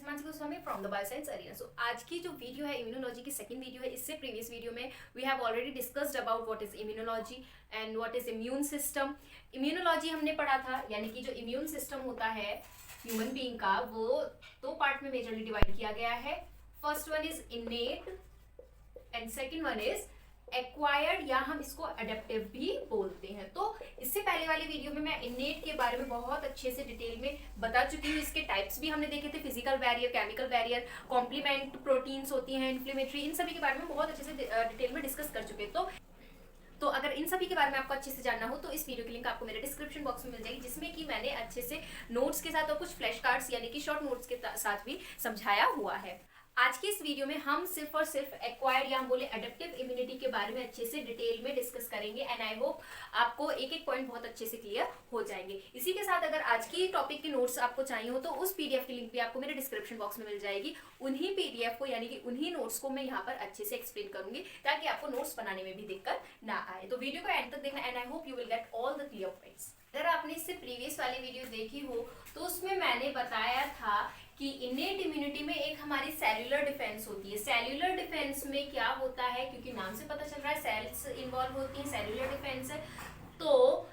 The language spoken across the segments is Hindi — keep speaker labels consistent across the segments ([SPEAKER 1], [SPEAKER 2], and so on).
[SPEAKER 1] Himanshu Goswami from the bioscience arena. So आज की जो वीडियो है इम्यूनोलॉजी की सेकंड वीडियो है। इससे प्रीवियस वीडियो में we have already discussed about what is immunology and what is immune system. Immunology हमने पढ़ा था, यानी कि जो इम्यून सिस्टम होता है ह्यूमन बीइंग का, वो दो पार्ट में मेजरली डिवाइड किया गया है। First one is इनेट and second one is acquired, या हम इसको अडेप्टिव भी बोलते हैं। तो इससे पहले वाली वीडियो में मैं इनेट के बारे में बहुत अच्छे से डिटेल में बता चुकी हूँ। इसके टाइप्स भी हमने देखे थे, physical barrier, chemical barrier, complement proteins होती हैं, इन्फ्लेमेटरी, इन सभी के बारे में बहुत अच्छे से डिटेल में डिस्कस कर चुके। तो अगर इन सभी के बारे में आपको अच्छे से जानना हो तो इस वीडियो की लिंक आपको मेरे डिस्क्रिप्शन बॉक्स में मिल जाएगी, जिसमें कि मैंने अच्छे से नोट्स के साथ और कुछ फ्लैश कार्ड्स यानी कि शॉर्ट नोट्स के साथ भी समझाया हुआ है। आज की इस वीडियो में हम सिर्फ और सिर्फ एक्वायर्ड या हम बोले एडेप्टिव इम्यूनिटी के बारे में अच्छे से डिटेल में डिस्कस करेंगे एंड आई होप आपको एक एक पॉइंट बहुत अच्छे से क्लियर हो जाएंगे। इसी के साथ अगर आज की टॉपिक के नोट्स आपको चाहिए हो तो उस पीडीएफ की लिंक भी आपको मेरे डिस्क्रिप्शन बॉक्स में मिल जाएगी। उन्हीं पीडीएफ को यानी कि उन्हीं नोट्स को मैं यहाँ पर अच्छे से एक्सप्लेन करूंगी ताकि आपको नोट्स बनाने में भी दिक्कत ना आए। तो वीडियो को एंड तक देखना and I hope you will get all the clear points. अगर आपने इससे प्रीवियस वाली वीडियो देखी हो तो उसमें मैंने बताया था कि इनेट इम्यूनिटी में एक हमारी सेल्यूलर डिफेंस होती है। सेल्यूलर डिफेंस में क्या होता है, क्योंकि नाम से पता चल रहा है सेल्स इन्वॉल्व होती हैं, सेल्यूलर डिफेंस है, तो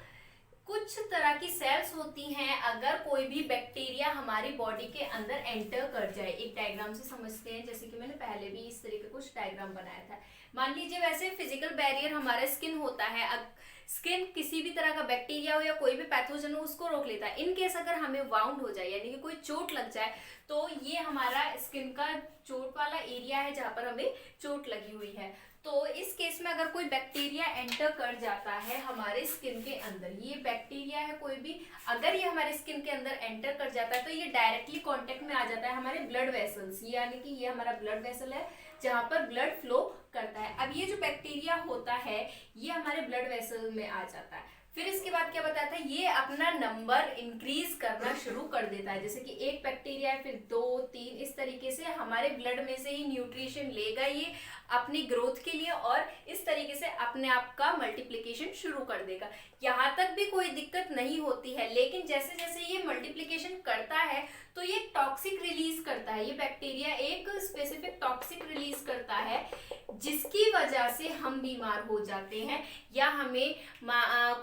[SPEAKER 1] कुछ तरह की सेल्स होती हैं। अगर कोई भी बैक्टीरिया हमारी बॉडी के अंदर एंटर कर जाए, एक डायग्राम से समझते हैं, जैसे कि मैंने पहले भी इस तरह का कुछ डायग्राम बनाया था। मान लीजिए वैसे फिजिकल बैरियर हमारा स्किन होता है, स्किन किसी भी तरह का बैक्टीरिया हो या कोई भी पैथोजन हो उसको रोक लेता है। इन केस अगर हमें वाउंड हो जाए यानी कि कोई चोट लग जाए तो ये हमारा स्किन का चोट वाला एरिया है जहां पर हमें चोट लगी हुई है। तो इस केस में अगर कोई बैक्टीरिया एंटर कर जाता है हमारे स्किन के अंदर, ये बैक्टीरिया है कोई भी, अगर ये हमारे स्किन के अंदर एंटर कर जाता है तो ये डायरेक्टली कांटेक्ट में आ जाता है हमारे ब्लड वेसल्स, यानी कि ये हमारा ब्लड वेसल है जहां पर ब्लड फ्लो करता है। अब ये जो बैक्टीरिया होता है ये हमारे ब्लड वेसल में आ जाता है। फिर इसके बाद क्या बताता है, ये अपना नंबर इंक्रीज करना शुरू कर देता है, जैसे कि एक बैक्टीरिया है, फिर 2, 3, इस तरीके से हमारे ब्लड में से ही न्यूट्रिशन लेगा ये अपनी ग्रोथ के लिए और इस तरीके से अपने आप का मल्टीप्लिकेशन शुरू कर देगा। यहाँ तक भी कोई दिक्कत नहीं होती है, लेकिन जैसे जैसे ये मल्टीप्लिकेशन करता है तो ये टॉक्सिक रिलीज करता है। ये बैक्टीरिया एक स्पेसिफिक टॉक्सिक रिलीज करता है जिसकी वजह से हम बीमार हो जाते हैं या हमें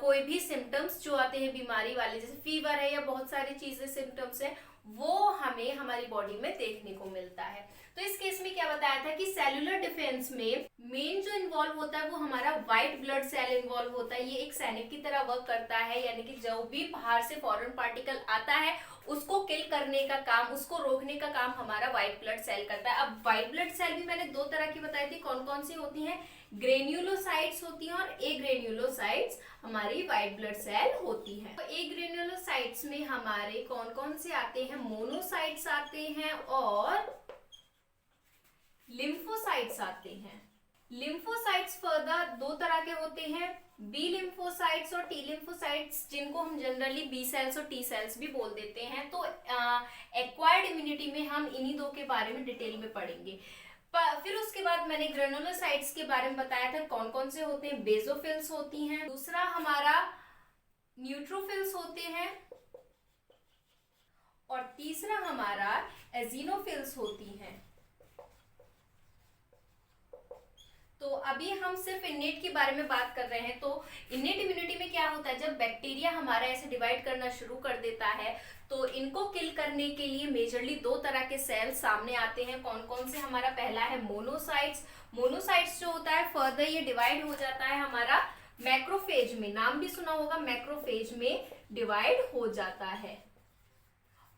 [SPEAKER 1] कोई भी सिम्टम्स जो आते हैं बीमारी वाले, जैसे फीवर है या बहुत सारी चीजें सिम्टम्स हैं, वो हमें हमारी बॉडी में देखने को मिलता है। तो इस केस में क्या बताया था कि सेलुलर डिफेंस में मेन जो इन्वॉल्व होता है वो हमारा व्हाइट ब्लड सेल इन्वॉल्व होता है। ये एक सैनिक की तरह वर्क करता है, यानी कि जो भी बाहर से फॉरेन पार्टिकल आता है उसको किल करने का काम, उसको रोकने का काम हमारा व्हाइट ब्लड सेल करता है। अब व्हाइट ब्लड सेल भी मैंने दो तरह की बताई थी, कौन कौन सी होती हैं, ग्रेन्युलोसाइट्स होती हैं और ए ग्रेन्युलोसाइट्स हमारी व्हाइट ब्लड सेल होती है। तो ए ग्रेन्युलोसाइट्स में हमारे कौन कौन से आते हैं, मोनोसाइट्स आते हैं और लिम्फोसाइट्स आते हैं। लिम्फोसाइट्स फर्दर दो तरह के होते हैं, बी लिम्फोसाइट्स और टी लिम्फोसाइट्स, जिनको हम जनरली बी सेल्स और टी सेल्स भी बोल देते हैं। तो एक्वायर्ड इम्यूनिटी में हम इन्हीं दो के बारे में डिटेल में पढ़ेंगे। फिर उसके बाद मैंने ग्रेनुलोसाइट्स के बारे में बताया था, कौन कौन से होते हैं, बेसोफिल्स होती हैं, दूसरा हमारा न्यूट्रोफिल्स होते हैं और तीसरा हमारा एजिनोफिल्स होती हैं। तो अभी हम सिर्फ इनेट के बारे में बात कर रहे हैं। तो इनेट इम्यूनिटी में क्या होता है, जब बैक्टीरिया हमारा ऐसे डिवाइड करना शुरू कर देता है तो इनको किल करने के लिए मेजरली दो तरह के सेल सामने आते हैं। कौन कौन से, हमारा पहला है मोनोसाइट्स। मोनोसाइट्स जो होता है फर्दर ये डिवाइड हो जाता है हमारा मैक्रोफेज में, नाम भी सुना होगा, मैक्रोफेज में डिवाइड हो जाता है।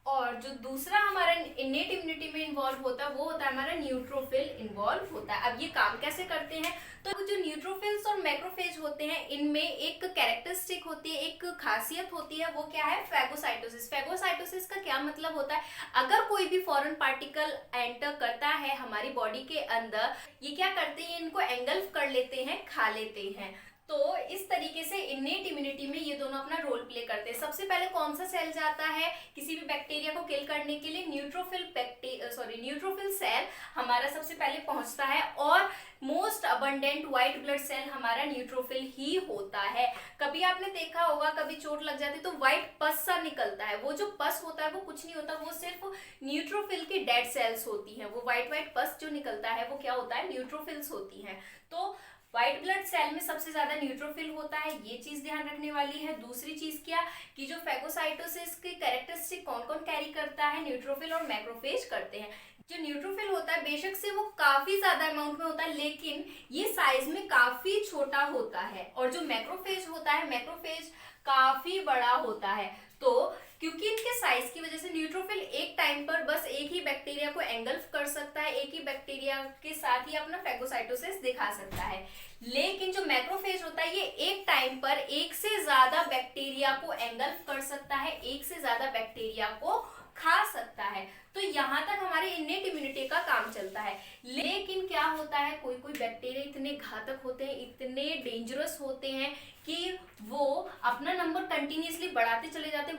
[SPEAKER 1] और जो दूसरा हमारा इनेट इम्यूनिटी में इन्वॉल्व होता है वो होता है हमारा न्यूट्रोफिल इन्वॉल्व होता है। अब ये काम कैसे करते हैं, तो जो न्यूट्रोफिल्स और मैक्रोफेज होते हैं इनमें एक कैरेक्टरिस्टिक होती है, एक खासियत होती है, वो क्या है, फैगोसाइटोसिस। फैगोसाइटोसिस का क्या मतलब होता है, अगर कोई भी फॉरेन पार्टिकल एंटर करता है हमारी बॉडी के अंदर, ये क्या करते हैं, इनको एंगल्फ कर लेते हैं, खा लेते हैं। तो इस तरीके से इन्नेट इम्यूनिटी में ये दोनों अपना रोल प्ले करते हैं। सबसे पहले कौन सा सेल जाता है किसी भी बैक्टीरिया को किल करने के लिए? न्यूट्रोफिल सेल हमारा सबसे पहले पहुंचता है, और most abundant white blood cell हमारा न्यूट्रोफिल ही होता है। कभी आपने देखा होगा, कभी चोट लग जाती तो व्हाइट पस सा निकलता है, वो जो पस होता है वो कुछ नहीं होता, वो सिर्फ न्यूट्रोफिल की डेड सेल्स होती हैं। वो व्हाइट पस जो निकलता है वो क्या होता है? न्यूट्रोफिल्स होती हैं। तो व्हाइट ब्लड सेल में सबसे ज्यादा न्यूट्रोफिल होता है, ये चीज ध्यान रखने वाली है। दूसरी चीज क्या कि जो फेगोसाइटोसिस की कैरेक्टरिस्टिक कौन कौन कैरी करता है? न्यूट्रोफिल और मैक्रोफेज करते हैं। जो न्यूट्रोफिल होता है बेशक से वो काफी ज्यादा अमाउंट में होता है, लेकिन ये साइज में काफी छोटा होता है, और जो मैक्रोफेज होता है, मैक्रोफेज काफी बड़ा होता है। तो क्योंकि इनके साइज की वजह से न्यूट्रोफिल एक टाइम पर बस एक ही बैक्टीरिया को एंगल्फ कर सकता है, एक ही बैक्टीरिया के साथ ही अपना फेगोसाइटोसिस दिखा सकता है। लेकिन जो मैक्रोफेज होता है ये एक टाइम पर एक से ज्यादा बैक्टीरिया को एंगल्फ कर सकता है, एक से ज्यादा बैक्टीरिया को खा सकता है। तो यहाँ तक हमारे इन्नेट इम्यूनिटी का काम चलता है। लेकिन क्या होता है, कोई कोई बैक्टीरिया इतने घातक होते हैं, इतने डेंजरस होते हैं कि वो अपना नंबर कंटिन्यूसली बढ़ाते चले जाते हैं,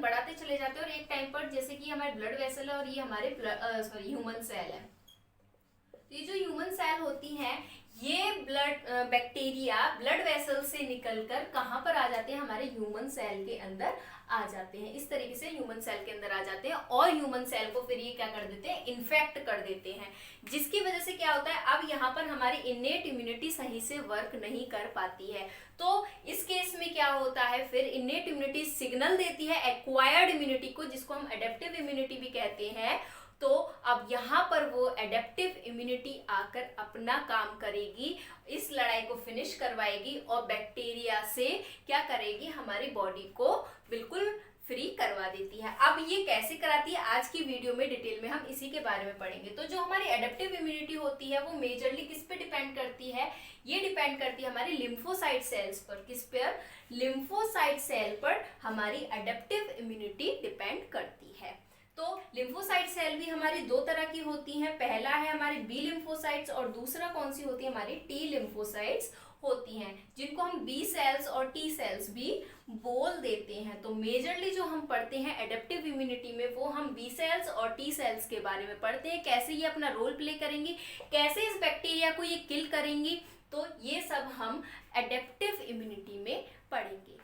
[SPEAKER 1] और एक टाइम पर, जैसे कि हमारे ब्लड वेसल है और ये हमारे ह्यूमन सेल है, तो ये जो ह्यूमन सेल होती हैं ये बैक्टीरिया ब्लड वेसल से निकलकर कहाँ पर आ जाते हैं? हमारे ह्यूमन सेल के अंदर आ जाते हैं। इस तरीके से ह्यूमन सेल के अंदर आ जाते हैं, और ह्यूमन सेल को फिर ये क्या कर देते हैं? इन्फेक्ट कर देते हैं, जिसकी वजह से क्या होता है, अब यहाँ पर हमारी इन्नेट इम्यूनिटी सही से वर्क नहीं कर पाती है। तो इस केस में क्या होता है, फिर इन्नेट इम्यूनिटी सिग्नल देती है एक्वायर्ड इम्यूनिटी को, जिसको हम एडेप्टिव इम्यूनिटी भी कहते हैं। तो अब यहाँ पर वो एडेप्टिव इम्यूनिटी आकर अपना काम करेगी, इस लड़ाई को फिनिश करवाएगी, और बैक्टीरिया से क्या करेगी? हमारी बॉडी को बिल्कुल फ्री करवा देती है। अब ये कैसे कराती है, आज की वीडियो में डिटेल में हम इसी के बारे में पढ़ेंगे। तो जो हमारी एडेप्टिव इम्यूनिटी होती है वो मेजरली किस पे डिपेंड करती है? ये डिपेंड करती है हमारी लिम्फोसाइट सेल्स पर। किस पर? लिम्फोसाइट सेल पर हमारी एडेप्टिव इम्यूनिटी डिपेंड करती है। तो लिम्फोसाइट सेल भी हमारी दो तरह की होती हैं। पहला है हमारी बी लिम्फोसाइट्स, और दूसरा कौन सी होती है? हमारी टी लिम्फोसाइट्स होती हैं, जिनको हम बी सेल्स और टी सेल्स भी बोल देते हैं। तो मेजरली जो हम पढ़ते हैं एडेप्टिव इम्यूनिटी में, वो हम बी सेल्स और टी सेल्स के बारे में पढ़ते हैं, कैसे ये अपना रोल प्ले करेंगी, कैसे इस बैक्टीरिया को ये किल करेंगी। तो ये सब हम एडेप्टिव इम्यूनिटी में पढ़ेंगे।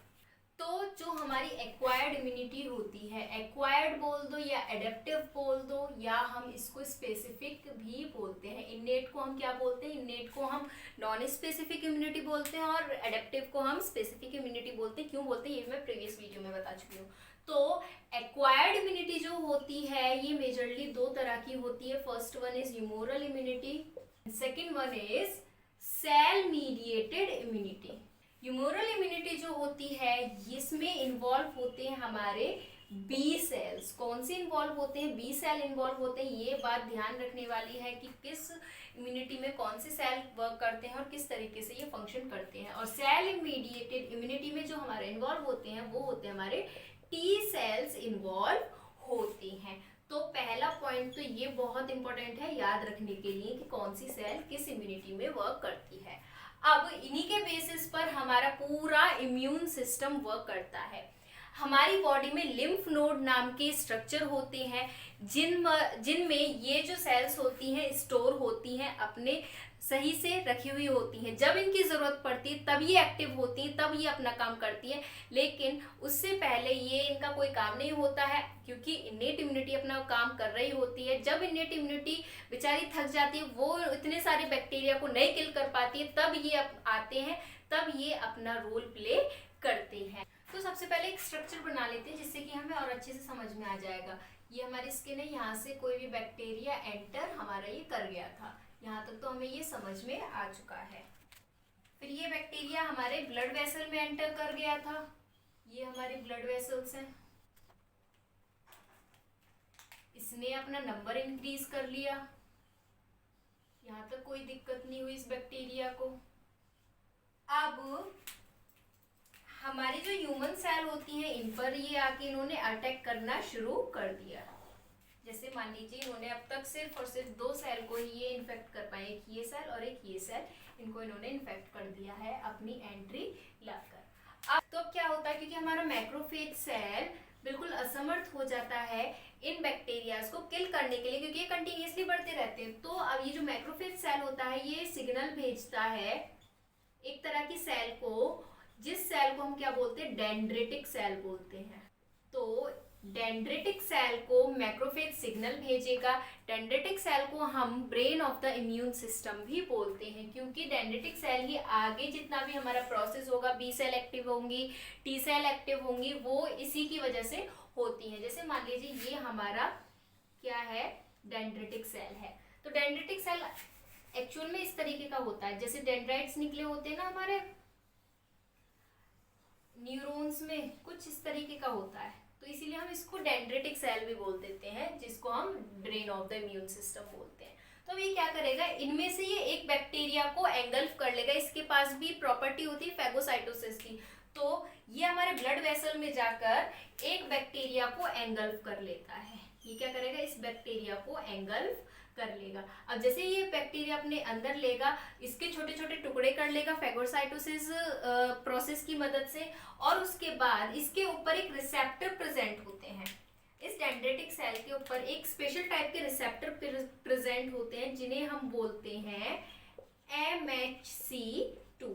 [SPEAKER 1] तो जो हमारी एक्वायर्ड इम्यूनिटी होती है, एक्वायर्ड बोल दो या एडेप्टिव बोल दो, या हम इसको स्पेसिफिक भी बोलते हैं। इन्नेट को हम क्या बोलते हैं? इन्नेट को हम नॉन स्पेसिफिक इम्यूनिटी बोलते हैं, और एडेप्टिव को हम स्पेसिफिक इम्यूनिटी बोलते हैं। क्यों बोलते हैं ये मैं प्रीवियस वीडियो में बता चुकी हूँ। तो एक्वायर्ड इम्यूनिटी जो होती है ये मेजरली दो तरह की होती है। First one is humoral immunity, second one is cell mediated immunity. Humoral immunity जो होती है इसमें इन्वॉल्व होते हैं हमारे बी सेल्स। कौन से इन्वॉल्व होते हैं? बी सेल इन्वॉल्व होते हैं। ये बात ध्यान रखने वाली है कि किस इम्यूनिटी में कौन से सेल वर्क करते हैं और किस तरीके से ये फंक्शन करते हैं। और सेल मीडिएटेड इम्यूनिटी में जो हमारे इन्वॉल्व होते हैं वो होते हैं हमारे टी सेल्स इन्वॉल्व होते हैं। तो पहला पॉइंट तो ये बहुत इंपॉर्टेंट है याद रखने के लिए कि कौन सी सेल किस इम्यूनिटी में वर्क करती है। अब इन्हीं के बेसिस पर हमारा पूरा इम्यून सिस्टम वर्क करता है। हमारी बॉडी में लिम्फ नोड नाम के स्ट्रक्चर होते हैं, जिनमें ये जो सेल्स होती हैं स्टोर होती हैं, अपने सही से रखी हुई होती हैं। जब इनकी ज़रूरत पड़ती है तब ये एक्टिव होती हैं, तब ये अपना काम करती है। लेकिन उससे पहले ये इनका कोई काम नहीं होता है, क्योंकि इन्नेट इम्यूनिटी अपना काम कर रही होती है। जब इन्नेट इम्यूनिटी बेचारी थक जाती है, वो इतने सारे बैक्टीरिया को नहीं किल कर पाती है, तब ये आते हैं, तब ये अपना रोल प्ले करते हैं। तो सबसे पहले एक स्ट्रक्चर बना लेते हैं जिससे कि हमें और अच्छे से समझ में आ जाएगा। ये हमारी स्किन है, यहाँ से कोई भी बैक्टीरिया एंटर हमारा ये कर गया था, यहाँ तक तो हमें ये समझ में आ चुका है। फिर ये बैक्टीरिया हमारे ब्लड वेसल में एंटर कर गया था, ये हमारे ब्लड वेसल्स हैं, इसने अपना नंबर इंक्रीज कर लिया, यहाँ तक कोई दिक्कत नहीं हुई इस बैक्टीरिया को। अब हमारी जो ह्यूमन सेल होती हैं इन पर ये आके इन्होंने अटैक करना शुरू कर दिया। जैसे मान मान लीजिए इन्होंने अब तक सिर्फ और सिर्फ 2 सेल को ही ये इन्फेक्ट कर पाए, एक ये सेल और एक ये सेल, इनको इन्होंने इन्फेक्ट कर दिया है अपनी एंट्री लाकर। अब तो क्या होता है, क्योंकि हमारा मैक्रोफेज सेल बिल्कुल असमर्थ हो जाता है इन बैक्टीरियाज को किल करने के लिए, क्योंकि ये कंटिन्यूसली बढ़ते रहते हैं। तो अब ये जो मैक्रोफेज सेल होता है ये सिग्नल भेजता है एक तरह की सेल को, जिस सेल को हम क्या बोलते हैं, डेंड्रिटिक सेल बोलते हैं। तो डेंड्रिटिक सेल को मैक्रोफेज सिग्नल भेजेगा। डेंड्रिटिक सेल को हम brain of the immune system भी बोलते हैं, क्योंकि डेंड्रिटिक सेल ही आगे जितना भी हमारा प्रोसेस होगा, बी सेल एक्टिव होंगी, टी सेल एक्टिव होंगी, वो इसी की वजह से होती हैं। जैसे मान लीजिए ये हमारा क्या है, डेंड्रिटिक सेल है। तो डेंड्रिटिक सेल एक्चुअल में इस तरीके का होता है, जैसे डेंड्राइट्स निकले होते हैं ना हमारे न्यूरॉन्स में, कुछ इस तरीके का होता है। तो इसीलिए हम इसको डेंड्रिटिक सेल भी बोल देते हैं, जिसको हम brain of the immune system बोलते हैं। तो ये क्या करेगा, इनमें से ये एक बैक्टीरिया को एंगल्फ कर लेगा। इसके पास भी प्रॉपर्टी होती है फैगोसाइटोसिस की। तो ये हमारे ब्लड वेसल में जाकर एक बैक्टीरिया को एंगल्फ कर लेता है। ये क्या करेगा, इस बैक्टीरिया को एंगल्फ कर लेगा। अब जैसे ये बैक्टीरिया अपने अंदर लेगा, इसके छोटे छोटे टुकड़े कर लेगा फैगोसाइटोसिस प्रोसेस की मदद से, और उसके बाद इसके ऊपर एक रिसेप्टर प्रेजेंट होते हैं। इस डेंड्रिटिक सेल के ऊपर एक स्पेशल टाइप के रिसेप्टर प्रेजेंट होते हैं, जिन्हें हम बोलते हैं MHC2,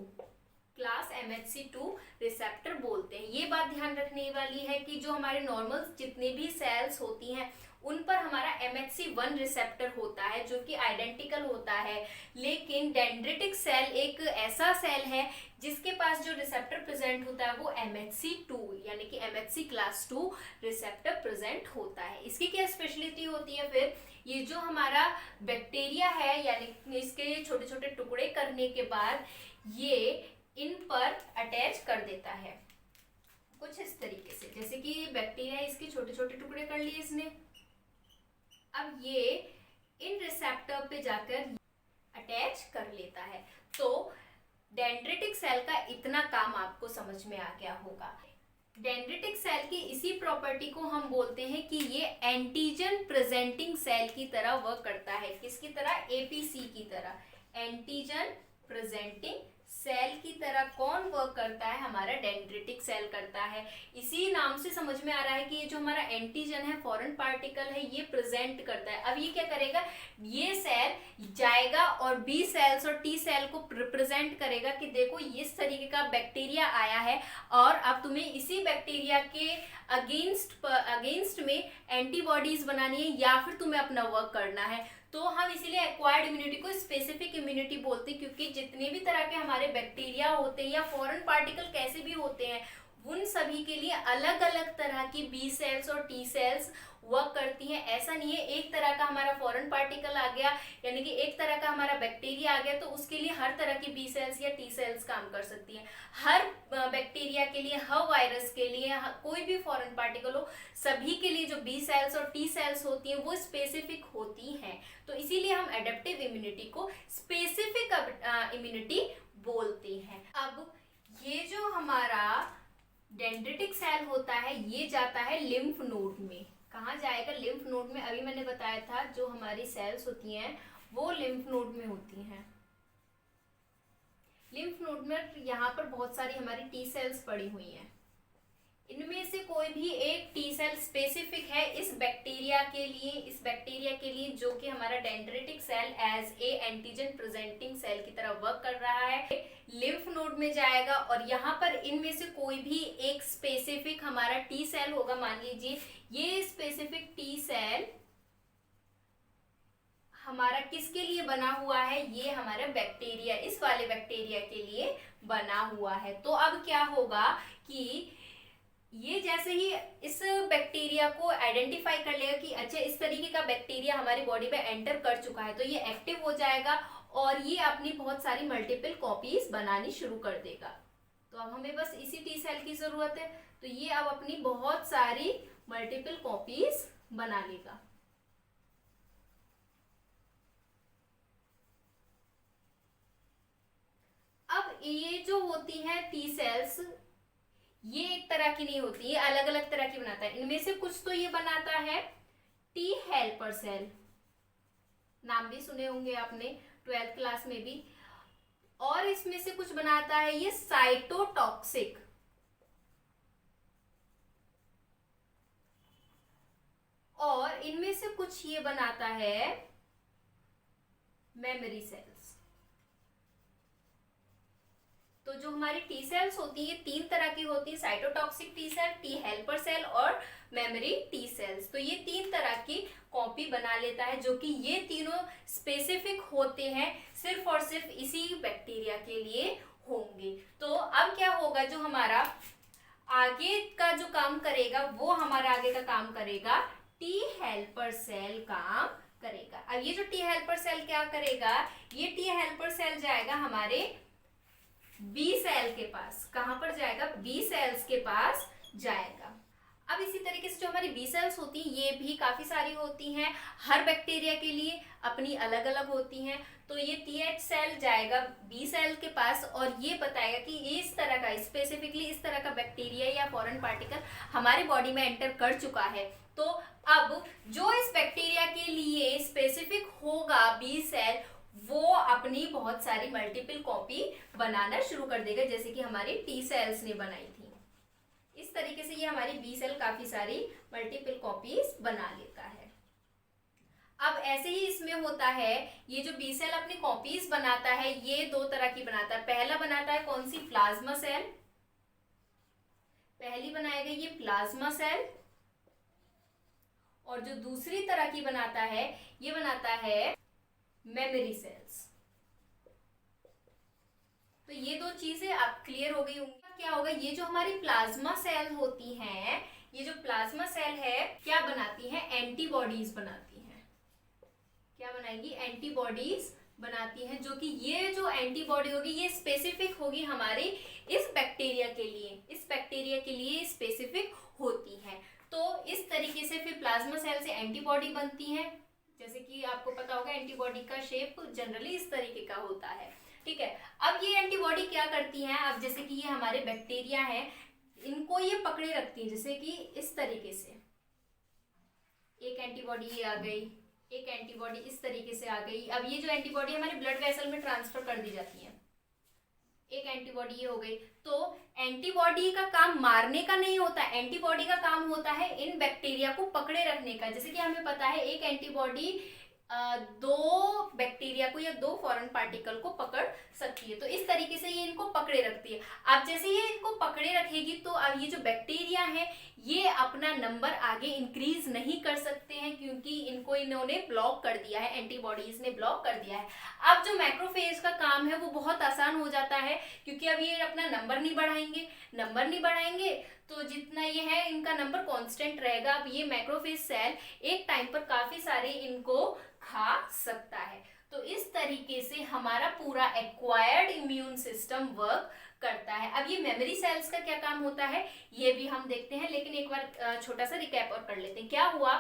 [SPEAKER 1] क्लास MHC2 रिसेप्टर बोलते हैं। ये बात ध्यान रखने वाली है कि जो हमारे नॉर्मल जितने भी सेल्स होती हैं उन पर हमारा MHC1 रिसेप्टर होता है, जो कि आइडेंटिकल होता है। लेकिन डेंड्रिटिक सेल एक ऐसा सेल है जिसके पास जो रिसेप्टर प्रेजेंट होता है वो MHC2 यानी कि MHC क्लास 2 रिसेप्टर प्रेजेंट होता है। इसकी क्या स्पेशलिटी होती है, फिर ये जो हमारा बैक्टीरिया है, यानी इसके छोटे छोटे टुकड़े करने के बाद ये इन पर अटैच कर देता है कुछ इस तरीके से। जैसे कि बैक्टीरिया इसके छोटे छोटे टुकड़े कर लिए इसने, अब ये इन रिसेप्टर पे जाकर अटैच कर लेता है। तो डेंड्रिटिक सेल का इतना काम आपको समझ में आ गया होगा। डेंड्रिटिक सेल की इसी प्रॉपर्टी को हम बोलते हैं कि ये एंटीजन प्रेजेंटिंग सेल की तरह वर्क करता है। किसकी तरह, APC की तरह, एंटीजन प्रेजेंटिंग सेल की तरह कौन वर्क करता है, हमारा डेंड्रिटिक सेल करता है। इसी नाम से समझ में आ रहा है कि ये जो हमारा एंटीजन है, फॉरेन पार्टिकल है, ये प्रेजेंट करता है। अब ये क्या करेगा, ये सेल जाएगा और बी सेल्स और टी सेल को रिप्रेजेंट करेगा कि देखो इस तरीके का बैक्टीरिया आया है और अब तुम्हें इसी बैक्टीरिया के अगेंस्ट में एंटीबॉडीज बनानी है या फिर तुम्हें अपना वर्क करना है। तो हम इसीलिए एक्वायर्ड इम्यूनिटी को स्पेसिफिक इम्यूनिटी बोलते हैं, क्योंकि जितने भी तरह के हमारे बैक्टीरिया होते हैं या फॉरेन पार्टिकल कैसे भी होते हैं, उन सभी के लिए अलग अलग तरह की बी सेल्स और टी सेल्स वर्क करती हैं। ऐसा नहीं है एक तरह का हमारा फॉरेन पार्टिकल आ गया यानी कि एक तरह का हमारा बैक्टीरिया आ गया तो उसके लिए हर तरह की बी सेल्स या टी सेल्स काम कर सकती हैं। हर बैक्टीरिया के लिए, हर वायरस के लिए, कोई भी फॉरेन पार्टिकल हो, सभी के लिए जो बी सेल्स और टी सेल्स होती हैं वो स्पेसिफिक होती हैं। तो इसीलिए हम एडेप्टिव इम्यूनिटी को स्पेसिफिक इम्यूनिटी बोलते हैं। अब ये जो हमारा डेंड्रिटिक सेल होता है ये जाता है लिम्फ नोड में। कहाँ जाएगा, लिम्फ नोड में। अभी मैंने बताया था जो हमारी सेल्स होती हैं वो लिम्फ नोड में होती हैं। लिम्फ नोड में यहाँ पर बहुत सारी हमारी टी सेल्स पड़ी हुई हैं। इनमें से कोई भी एक टी सेल स्पेसिफिक है इस बैक्टीरिया के लिए, जो कि हमारा dendritic cell as a antigen presenting cell की तरह वर्क कर रहा है। लिम्फ नोड में जाएगा और यहाँ पर इनमें से कोई भी एक स्पेसिफिक हमारा टी सेल होगा। मान लीजिए ये स्पेसिफिक टी सेल हमारा किसके लिए बना हुआ है, ये हमारा बैक्टीरिया, इस वाले बैक्टीरिया के लिए बना हुआ है। तो अब क्या होगा कि ये जैसे ही इस बैक्टीरिया को आइडेंटिफाई कर लेगा कि अच्छा इस तरीके का बैक्टीरिया हमारी बॉडी में एंटर कर चुका है, तो ये एक्टिव हो जाएगा और ये अपनी बहुत सारी मल्टीपल कॉपीज बनानी शुरू कर देगा। तो अब हमें बस इसी टी सेल की जरूरत है, तो ये अब अपनी बहुत सारी मल्टीपल कॉपीज बना लेगा। अब ये जो होती हैं टी सेल्स, ये एक तरह की नहीं होती, ये अलग अलग तरह की बनाता है। इनमें से कुछ तो ये बनाता है टी हेल्पर सेल, नाम भी सुने होंगे आपने 12th क्लास में भी। और इसमें से कुछ बनाता है ये साइटोटॉक्सिक, और इनमें से कुछ ये बनाता है मेमोरी सेल्स। तो जो हमारी टी सेल्स होती है 3 तरह की होती है, cytotoxic T cell, T helper cell और मेमोरी टी सेल्स। तो ये 3 तरह की कॉपी बना लेता है, जो कि ये तीनों स्पेसिफिक होते हैं सिर्फ और सिर्फ इसी बैक्टीरिया के लिए होंगे। तो अब क्या होगा, जो हमारा आगे का जो काम करेगा वो हमारा आगे का काम करेगा टी हेल्पर सेल काम करेगा। अब ये जो टी हेल्पर सेल क्या करेगा, ये टी हेल्पर सेल जाएगा हमारे बी सेल के पास। कहां पर जाएगा, बी सेल्स के पास जाएगा। अब इसी तरीके से जो हमारी बी सेल्स होती हैं ये भी काफी सारी होती हैं, हर बैक्टीरिया के लिए अपनी अलग अलग होती हैं। तो ये टीएच सेल जाएगा बी सेल के पास और ये बताएगा कि इस तरह का, स्पेसिफिकली इस तरह का बैक्टीरिया या फॉरेन पार्टिकल हमारे बॉडी में एंटर कर चुका है। तो अब जो इस बैक्टीरिया के लिए स्पेसिफिक होगा बी सेल, वो अपनी बहुत सारी मल्टीपल कॉपी बनाना शुरू कर देगा, जैसे कि हमारी टी सेल्स ने बनाई थी। इस तरीके से ये हमारी बी सेल काफी सारी मल्टीपल कॉपीज बना लेता है। अब ऐसे ही इसमें होता है, ये जो बी सेल अपनी कॉपीज बनाता है ये 2 तरह की बनाता है। पहला बनाता है कौन सी, प्लाज्मा सेल, पहली बनाएगा ये प्लाज्मा सेल। और जो दूसरी तरह की बनाता है ये बनाता है मेमोरी सेल्स। तो ये 2 चीजें अब क्लियर हो गई होंगी। क्या होगा, ये जो हमारी प्लाज्मा सेल होती हैं, ये जो प्लाज्मा सेल है क्या बनाती है, एंटीबॉडीज बनाती हैं। क्या बनाएंगी, एंटीबॉडीज बनाती हैं, जो कि ये जो एंटीबॉडी होगी ये स्पेसिफिक होगी हमारे इस बैक्टीरिया के लिए, इस बैक्टीरिया के लिए स्पेसिफिक होती है। तो इस तरीके से फिर प्लाज्मा सेल से एंटीबॉडी बनती है। जैसे कि आपको पता होगा एंटीबॉडी का शेप जनरली इस तरीके का होता है, ठीक है। अब ये एंटीबॉडी क्या करती हैं, अब जैसे कि ये हमारे बैक्टीरिया हैं, इनको ये पकड़े रखती है, जैसे कि इस तरीके से एक एंटीबॉडी ये आ गई, एक एंटीबॉडी इस तरीके से आ गई। अब ये जो एंटीबॉडी हमारे ब्लड वेसल में ट्रांसफर कर दी जाती है, एक एंटीबॉडी ये हो गई। तो एंटीबॉडी का काम मारने का नहीं होता, एंटीबॉडी का काम होता है इन बैक्टीरिया को पकड़े रखने का। जैसे कि हमें पता है एक एंटीबॉडी 2 बैक्टीरिया को या 2 फॉरेन पार्टिकल को पकड़ सकती है। तो इस तरीके से ये इनको पकड़े रखती है। अब जैसे ये इनको पकड़े रखेगी तो अब ये जो बैक्टीरिया है ये अपना नंबर आगे इंक्रीज नहीं कर सकते हैं, क्योंकि इनको इन्होंने ब्लॉक कर दिया है, एंटीबॉडीज ने ब्लॉक कर दिया है। अब जो मैक्रोफेज का काम है वो बहुत आसान हो जाता है, क्योंकि अब ये अपना नंबर नहीं बढ़ाएंगे तो जितना ये है इनका नंबर कांस्टेंट रहेगा। अब ये मैक्रोफेज सेल एक टाइम पर काफी सारे इनको खा सकता है। तो इस तरीके से हमारा पूरा एक्वायर्ड इम्यून सिस्टम वर्क करता है। अब ये मेमोरी सेल्स का क्या काम होता है ये भी हम देखते हैं, लेकिन एक बार छोटा सा रिकैप और कर लेते हैं। क्या हुआ,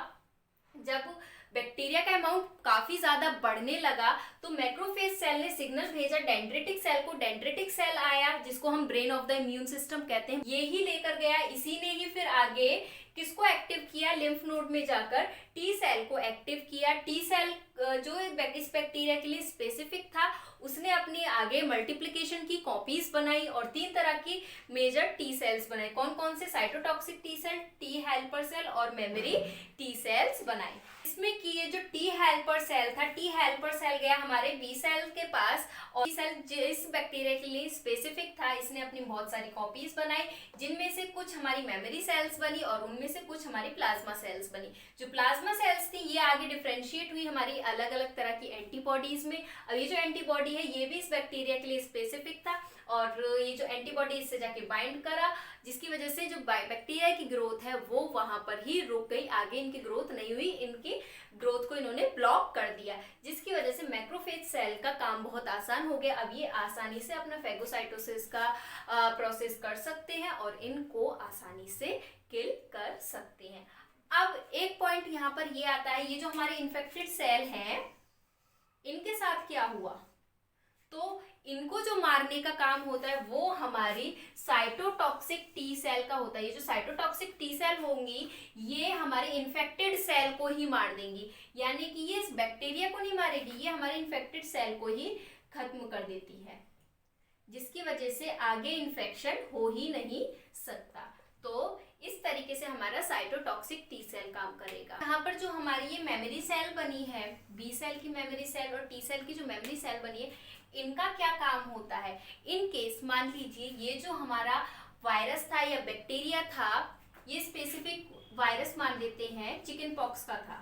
[SPEAKER 1] जब बैक्टीरिया का अमाउंट काफी ज्यादा बढ़ने लगा तो मैक्रोफेज सेल ने सिग्नल भेजा डेंड्रिटिक सेल को। डेंड्रिटिक सेल आया जिसको हम brain of the immune system कहते हैं, ये ही लेकर गया, इसी ने ही फिर आगे किसको एक्टिव किया, लिम्फ नोड में जाकर टी सेल को एक्टिव किया। टी सेल जो इस बैक्टीरिया के लिए स्पेसिफिक था उसने अपनी आगे मल्टीप्लिकेशन की कॉपीज बनाई और 3 तरह की मेजर टी सेल्स बनाए। कौन कौन से, cytotoxic T cell, T helper cell और मेमोरी टी सेल्स बनाए। इसमें कि ये जो टी हेल्पर सेल था, टी हेल्पर सेल गया हमारे बी सेल के पास और बी सेल जिस बैक्टीरिया के लिए स्पेसिफिक था इसने अपनी बहुत सारी कॉपीज बनाई, जिनमें से कुछ हमारी मेमोरी सेल्स बनी और उनमें से कुछ हमारी प्लाज्मा सेल्स बनी। जो प्लाज्मा सेल्स थी ये आगे डिफरेंशिएट हुई हमारी अलग अलग तरह की एंटीबॉडीज में। अब ये जो एंटीबॉडी है ये भी इस बैक्टीरिया के लिए स्पेसिफिक था और ये जो एंटीबॉडी इससे जाके बाइंड करा, जिसकी वजह से जो बैक्टीरिया की ग्रोथ है वो वहां पर ही रुक गई, आगे इनकी ग्रोथ नहीं हुई, इनकी ग्रोथ को इन्होंने ब्लॉक कर दिया, जिसकी वजह से मैक्रोफेज सेल का काम बहुत आसान हो गया। अब ये आसानी से अपना फेगोसाइटोसिस का प्रोसेस कर सकते हैं और इनको आसानी से किल कर सकते हैं। अब एक पॉइंट यहाँ पर ये आता है, ये जो हमारे इन्फेक्टेड सेल हैं इनके साथ क्या हुआ, तो इनको जो मारने का काम होता है वो हमारी साइटोटॉक्सिक टी सेल का होता है। ये जो साइटोटॉक्सिक टी सेल होंगी ये हमारे इन्फेक्टेड सेल को ही मार देंगी, यानी कि ये इस बैक्टीरिया को नहीं मारेगी, ये हमारे इन्फेक्टेड सेल को ही खत्म कर देती है, जिसकी वजह से आगे इन्फेक्शन हो ही नहीं सकता। तो इस तरीके से हमारा साइटोटॉक्सिक टी सेल काम करेगा। यहाँ पर जो हमारी ये मेमोरी सेल बनी है, बी सेल की मेमोरी सेल और टी सेल की जो मेमोरी सेल बनी है, इनका क्या काम होता है। इन केस मान लीजिए ये जो हमारा वायरस था या बैक्टीरिया था, ये स्पेसिफिक वायरस मान लेते हैं चिकन पॉक्स का था,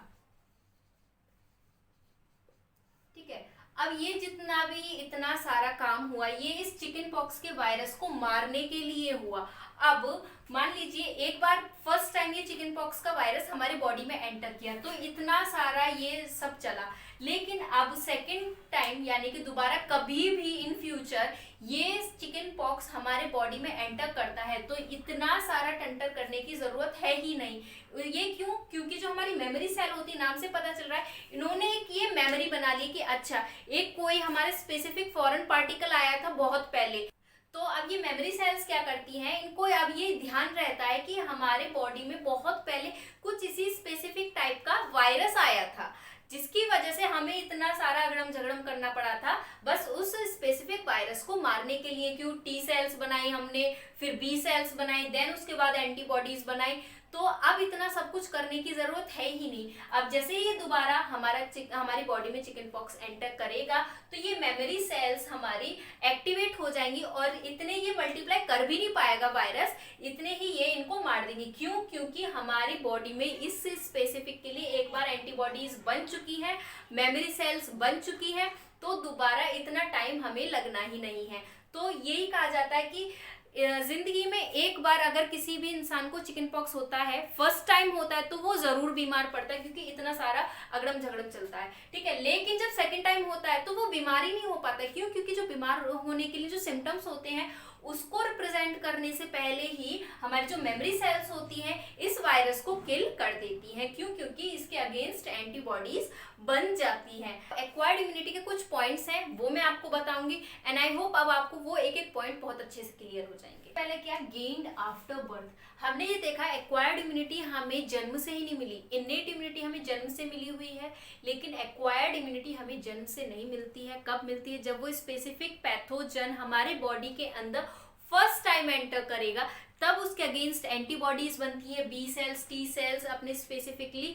[SPEAKER 1] ठीक है। अब ये जितना भी इतना सारा काम हुआ ये इस चिकन पॉक्स के वायरस को मारने के लिए हुआ। अब मान लीजिए एक बार फर्स्ट टाइम ये चिकन पॉक्स का वायरस हमारे बॉडी में एंटर किया तो इतना सारा ये सब चला, लेकिन अब सेकंड टाइम यानी कि दोबारा कभी भी इन फ्यूचर ये चिकन पॉक्स हमारे बॉडी में एंटर करता है तो इतना सारा टंटर करने की जरूरत है ही नहीं। ये क्यों? क्योंकि जो हमारी मेमोरी सेल होती है, नाम से पता चल रहा है, इन्होंने एक ये मेमोरी बना ली कि अच्छा एक कोई हमारे स्पेसिफिक फॉरेन पार्टिकल आया था बहुत पहले, तो अब ये मेमोरी सेल्स क्या करती हैं, इनको अब ये ध्यान रहता है कि हमारे बॉडी में बहुत पहले कुछ इसी स्पेसिफिक टाइप का वायरस आया था, जिसकी वजह से हमें इतना सारा अगड़म झगड़म करना पड़ा था बस उस स्पेसिफिक वायरस को मारने के लिए। क्यों? टी सेल्स बनाई हमने, फिर बी सेल्स बनाई, देन उसके बाद एंटीबॉडीज बनाई, तो अब इतना सब कुछ करने की जरूरत है ही नहीं। अब जैसे ये दोबारा हमारी बॉडी में चिकन पॉक्स एंटर करेगा तो ये मेमोरी सेल्स हमारी एक्टिवेट हो जाएंगी और इतने ये मल्टीप्लाई कर भी नहीं पाएगा वायरस, इतने ही ये इनको मार देंगे। क्यों? क्योंकि हमारी बॉडी में इस स्पेसिफिक के लिए एक बार एंटीबॉडीज बन चुकी है, मेमोरी सेल्स बन चुकी है, तो दोबारा इतना टाइम हमें लगना ही नहीं है। तो यही कहा जाता है कि जिंदगी में एक बार अगर किसी भी इंसान को चिकन पॉक्स होता है, फर्स्ट टाइम होता है, तो वो जरूर बीमार पड़ता है क्योंकि इतना सारा अगड़म झगड़म चलता है, ठीक है। लेकिन जब सेकंड टाइम होता है तो वो बीमारी नहीं हो पाता। क्यों? क्योंकि जो बीमार होने के लिए जो सिम्टम्स होते हैं उसको रिप्रेजेंट करने से पहले ही हमारी जो मेमोरी सेल्स होती हैं इस वायरस को किल कर देती हैं। क्यों? क्योंकि इसके अगेंस्ट एंटीबॉडीज बन जाती हैं। एक्वायर्ड इम्यूनिटी के कुछ पॉइंट्स हैं वो मैं आपको बताऊंगी एंड आई होप अब आपको वो एक एक पॉइंट बहुत अच्छे से क्लियर हो जाएंगे। पहले क्या? Gained after birth. हमने ये देखा एक्वायर्ड इम्यूनिटी हमें जन्म से ही नहीं मिली, इनेट इम्यूनिटी हमें जन्म से मिली हुई है, लेकिन एक्वायर्ड इम्यूनिटी हमें जन्म से नहीं मिलती है। कब मिलती है? जब वो स्पेसिफिक पैथोजन हमारे बॉडी के अंदर फर्स्ट टाइम एंटर करेगा, तब उसके अगेंस्ट एंटीबॉडीज बनती है, बी सेल्स टी सेल्स अपने स्पेसिफिकली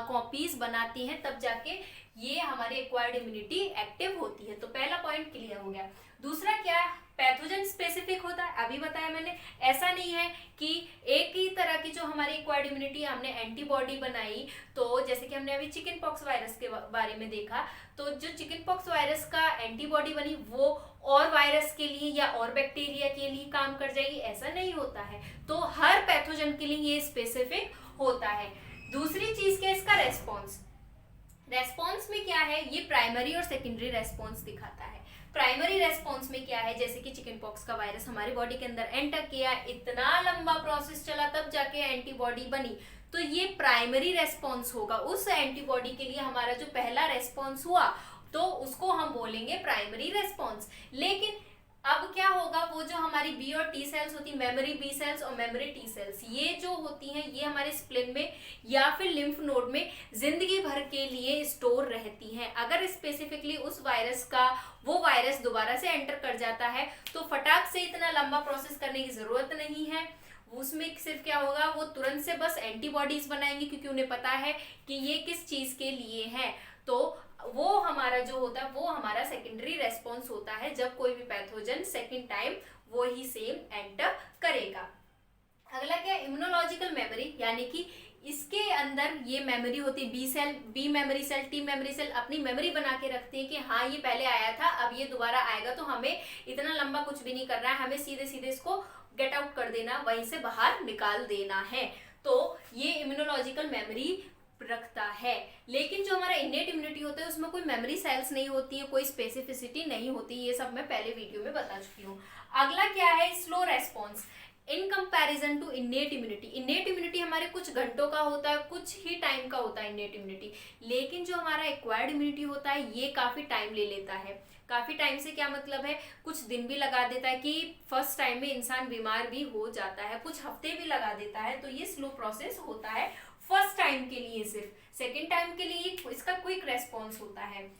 [SPEAKER 1] कॉपीज बनाती हैं, तब जाके ये हमारी एक्वायर्ड इम्यूनिटी एक्टिव होती है। तो पहला पॉइंट क्लियर हो गया। दूसरा क्या है? पैथोजन स्पेसिफिक होता है, अभी बताया मैंने। ऐसा नहीं है कि एक ही तरह की जो हमारी एक्वायर्ड इम्यूनिटी हमने एंटीबॉडी बनाई, तो जैसे कि हमने अभी चिकन पॉक्स वायरस के बारे में देखा, तो जो चिकन पॉक्स वायरस का एंटीबॉडी बनी वो और वायरस के लिए या और बैक्टीरिया के लिए काम कर जाएगी, ऐसा नहीं होता है। तो हर पैथोजन के लिए ये स्पेसिफिक होता है। दूसरी चीज क्या? इसका रेस्पॉन्स। रेस्पॉन्स में क्या है? ये प्राइमरी और सेकेंडरी रेस्पॉन्स दिखाता है। प्राइमरी रेस्पॉन्स में क्या है? जैसे कि चिकन पॉक्स का वायरस हमारे बॉडी के अंदर एंटर किया, इतना लंबा प्रोसेस चला, तब जाके एंटीबॉडी बनी, तो ये प्राइमरी रेस्पॉन्स होगा। उस एंटीबॉडी के लिए हमारा जो पहला रेस्पॉन्स हुआ तो उसको हम बोलेंगे प्राइमरी रेस्पॉन्स। लेकिन अब क्या होगा? वो जो हमारी बी और टी सेल्स होती है, मेमोरी बी सेल्स और मेमोरी टी सेल्स, ये जो होती हैं ये हमारे स्प्लिन में या फिर लिम्फ नोड में जिंदगी भर के लिए स्टोर रहती हैं। अगर स्पेसिफिकली उस वायरस का वो वायरस दोबारा से एंटर कर जाता है तो फटाक से इतना लंबा प्रोसेस करने की जरूरत नहीं है। उसमें सिर्फ क्या होगा? वो तुरंत से बस एंटीबॉडीज बनाएंगे क्योंकि उन्हें पता है कि ये किस चीज के लिए है। तो वो हमारा जो होता है वो हमारा सेकेंडरी रेस्पॉन्स होता है, जब कोई भी पैथोजन सेकेंड टाइम वो ही सेम एंटर करेगा। अगला क्या? इम्यूनोलॉजिकल मेमोरी, यानी कि इसके अंदर ये मेमोरी होती है, B cell, B memory cell, T memory cell अपनी मेमोरी बना के रखती है कि हाँ ये पहले आया था, अब ये दोबारा आएगा, तो हमें इतना लंबा कुछ भी नहीं करना है, हमें सीधे सीधे इसको गेट आउट कर देना, वहीं से बाहर निकाल देना है। तो ये इम्यूनोलॉजिकल मेमोरी रखता है। लेकिन जो हमारा इनेट इम्यूनिटी होता है उसमें कोई मेमोरी सेल्स नहीं होती है, कोई स्पेसिफिसिटी नहीं होती, ये सब मैं पहले वीडियो में बता चुकी हूँ। अगला क्या है? Slow response. In comparison to innate immunity. Innate immunity हमारे कुछ घंटों का होता है, कुछ ही टाइम का होता है इन्नेट इम्यूनिटी, लेकिन जो हमारा एक्वायर्ड इम्यूनिटी होता है ये काफ़ी टाइम ले लेता है। काफ़ी टाइम से क्या मतलब है, कुछ दिन भी लगा देता है कि फर्स्ट टाइम में इंसान बीमार भी हो जाता है, कुछ हफ्ते भी लगा देता है। तो ये स्लो प्रोसेस होता है फर्स्ट टाइम के लिए, सिर्फ सेकेंड टाइम के लिए इसका क्विक रेस्पॉन्स होता है।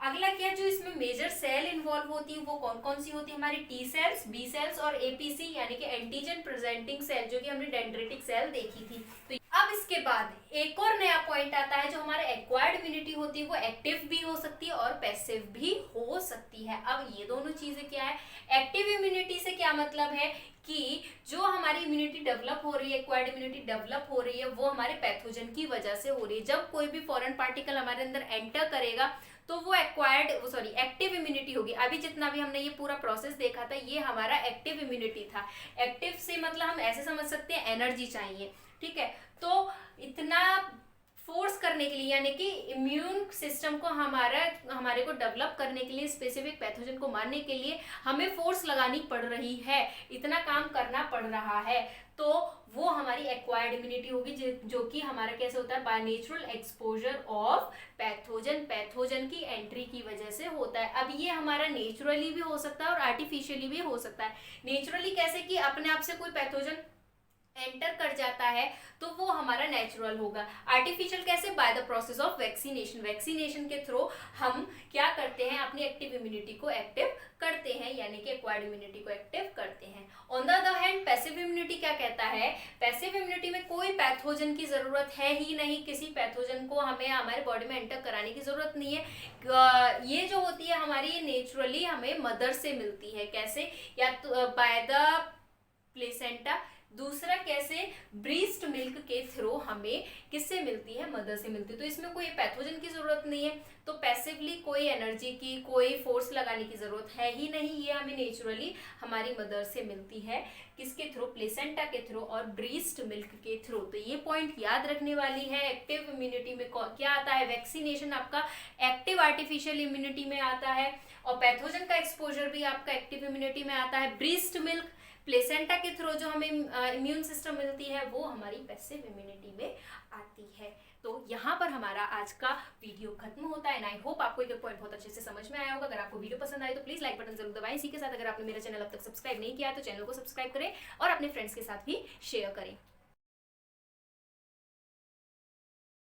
[SPEAKER 1] अगला क्या, जो इसमें मेजर सेल इन्वॉल्व होती है वो कौन कौन सी होती है, हमारी टी सेल्स, बी सेल्स और एपीसी यानी कि एंटीजन प्रेजेंटिंग सेल, जो कि हमने डेंड्रिटिक सेल देखी थी। तो अब इसके बाद एक और नया पॉइंट आता है, जो हमारे एक्वायर्ड इम्यूनिटी होती है वो एक्टिव भी हो सकती है और पैसिव भी हो सकती है। अब ये दोनों चीजें क्या है, एक्टिव इम्यूनिटी से क्या मतलब है कि जो हमारी इम्यूनिटी डेवलप हो रही है, एक्वायर्ड इम्यूनिटी डेवलप हो रही है, वो हमारे पैथोजन की वजह से हो रही है। जब कोई भी फॉरेन पार्टिकल हमारे अंदर एंटर करेगा तो वो एक्टिव इम्यूनिटी होगी। अभी जितना भी हमने ये पूरा प्रोसेस देखा था ये हमारा एक्टिव इम्यूनिटी था। एक्टिव से मतलब हम ऐसे समझ सकते हैं एनर्जी चाहिए, ठीक है। तो इतना फोर्स करने के लिए, यानी कि इम्यून सिस्टम को हमारे को डेवलप करने के लिए, स्पेसिफिक पैथोजन को मारने के लिए हमें फोर्स लगानी पड़ रही है, इतना काम करना पड़ रहा है, तो वो हमारी एक्वायर्ड इम्यूनिटी होगी, जो कि हमारा कैसे होता है, by natural exposure of pathogen की एंट्री की वजह से होता है। अब ये हमारा नेचुरली भी हो सकता है और आर्टिफिशियली भी हो सकता है। नेचुरली कैसे कि अपने आप से कोई पैथोजन एंटर कर जाता है तो वो हमारा नेचुरल होगा। आर्टिफिशियल कैसे, by the process of vaccination. Vaccination के थ्रू हम क्या करते हैं, अपनी एक्टिव इम्यूनिटी को एक्टिव करते हैं, यानी कि एक्वायर्ड इम्यूनिटी को एक्टिव करते हैं। On the other hand passive immunity क्या कहता है, पैसिव इम्यूनिटी में कोई पैथोजन की जरूरत है ही नहीं, किसी पैथोजन को हमें हमारे बॉडी में एंटर कराने की जरूरत नहीं है। ये जो होती है हमारी नेचुरली हमें मदर से मिलती है। कैसे, या तो बाय द प्लेसेंटा, दूसरा कैसे, ब्रीस्ट मिल्क के थ्रू हमें किससे मिलती है, मदर से मिलती है। तो इसमें कोई पैथोजन की जरूरत नहीं है, तो पैसिवली कोई एनर्जी की, कोई फोर्स लगाने की जरूरत है ही नहीं। ये हमें नेचुरली हमारी मदर से मिलती है, किसके थ्रू, प्लेसेंटा के थ्रू और ब्रीस्ट मिल्क के थ्रू। तो ये पॉइंट याद रखने वाली है। एक्टिव इम्यूनिटी में क्या आता है, वैक्सीनेशन आपका एक्टिव आर्टिफिशियल इम्यूनिटी में आता है, और पैथोजन का एक्सपोजर भी आपका एक्टिव इम्यूनिटी में आता है। ब्रीस्ट मिल्क, प्लेसेंटा के थ्रू जो हमें इम्यून सिस्टम मिलती है वो हमारी पैसिव इम्यूनिटी में आती है। तो यहाँ पर हमारा आज का वीडियो खत्म होता है। आई होप आपको एक पॉइंट बहुत अच्छे से समझ में आया होगा। अगर आपको वीडियो पसंद आए तो प्लीज लाइक बटन जरूर दबाएं। इसी के साथ अगर आपने मेरा चैनल अब तक सब्सक्राइब नहीं किया तो चैनल को सब्सक्राइब करें और अपने फ्रेंड्स के साथ भी शेयर करें।